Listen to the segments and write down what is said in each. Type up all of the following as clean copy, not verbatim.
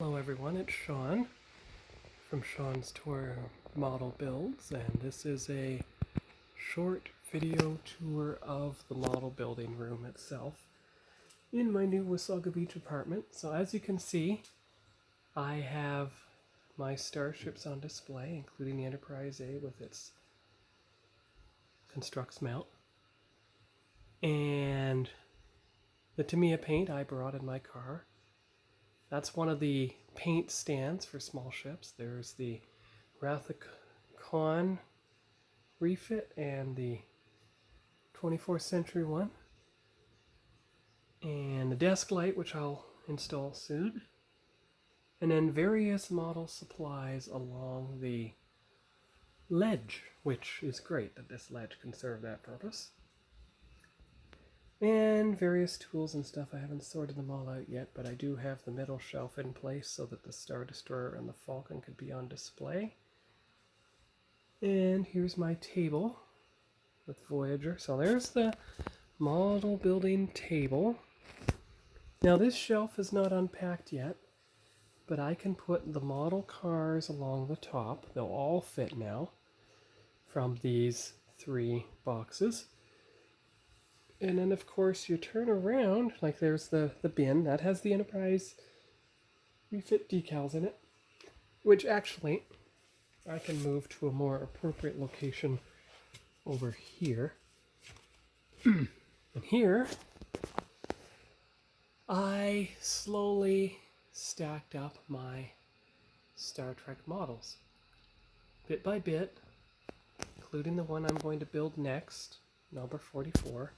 Hello everyone, it's Sean from Sean's Tour Model Builds, and this is a short video tour of the model building room itself in my new Wasaga Beach apartment. So as you can see, I have my starships on display, including the Enterprise A with its Construx mount, and the Tamiya paint I brought in my car. That's one of the paint stands for small ships. There's the Wrath of Khan refit and the 24th century one. And the desk light, which I'll install soon. And then various model supplies along the ledge, which is great that this ledge can serve that purpose. And various tools and stuff. I haven't sorted them all out yet, but I do have the middle shelf in place so that the Star Destroyer and the Falcon could be on display. And here's my table with Voyager. So there's the model building table. Now this shelf is not unpacked yet, but I can put the model cars along the top. They'll all fit now from these 3 boxes. And then, of course, you turn around, like there's the bin. That has the Enterprise refit decals in it, which actually I can move to a more appropriate location over here. And here, I slowly stacked up my Star Trek models, bit by bit, including the one I'm going to build next, number 44.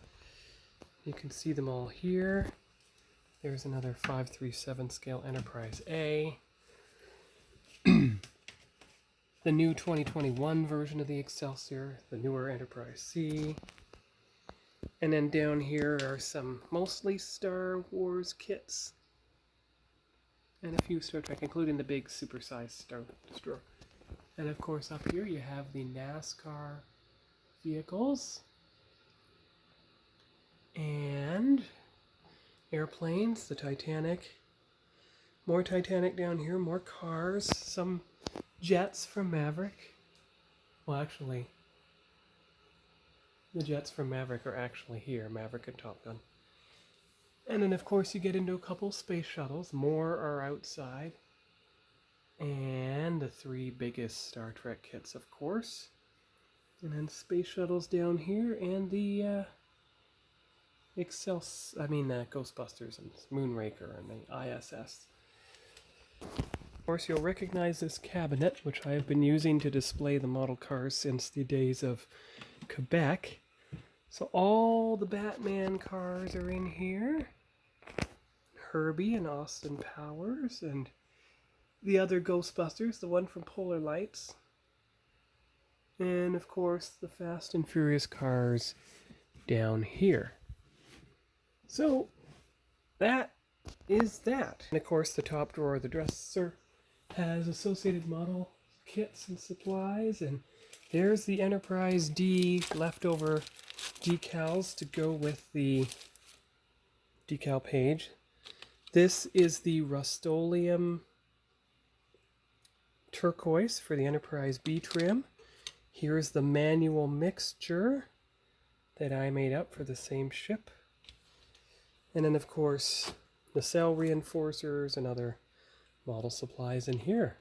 You can see them all here. There's another 537 scale Enterprise A. The new 2021 version of the Excelsior, the newer Enterprise C. And then down here are some mostly Star Wars kits. And a few Star Trek, including the big supersized Star Destroyer. And of course up here you have the NASCAR vehicles. And airplanes, the Titanic, more Titanic down here, more cars, some jets from Maverick. Well, actually, the jets from Maverick are actually here, Maverick and Top Gun. And then, of course, you get into a couple space shuttles. More are outside. And the 3 biggest Star Trek kits, of course. And then space shuttles down here, and the Ghostbusters and Moonraker and the ISS. Of course, you'll recognize this cabinet, which I have been using to display the model cars since the days of Quebec. So all the Batman cars are in here. Herbie and Austin Powers, and the other Ghostbusters, the one from Polar Lights. And of course, the Fast and Furious cars down here. So, that is that. And of course, the top drawer of the dresser has associated model kits and supplies. And there's the Enterprise D leftover decals to go with the decal page. This is the Rust-Oleum turquoise for the Enterprise B trim. Here's the manual mixture that I made up for the same ship. And then, of course, the cell reinforcers and other model supplies in here.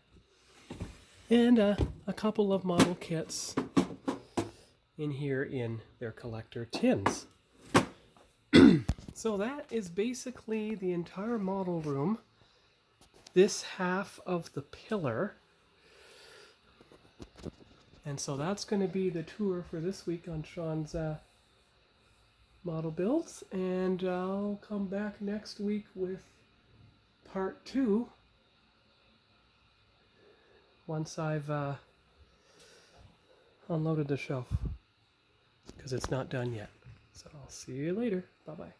And a couple of model kits in here in their collector tins. So that is basically the entire model room. This half of the pillar. And so that's going to be the tour for this week on Sean's model builds, and I'll come back next week with part 2 once I've unloaded the shelf, because it's not done yet. So I'll see you later. Bye bye.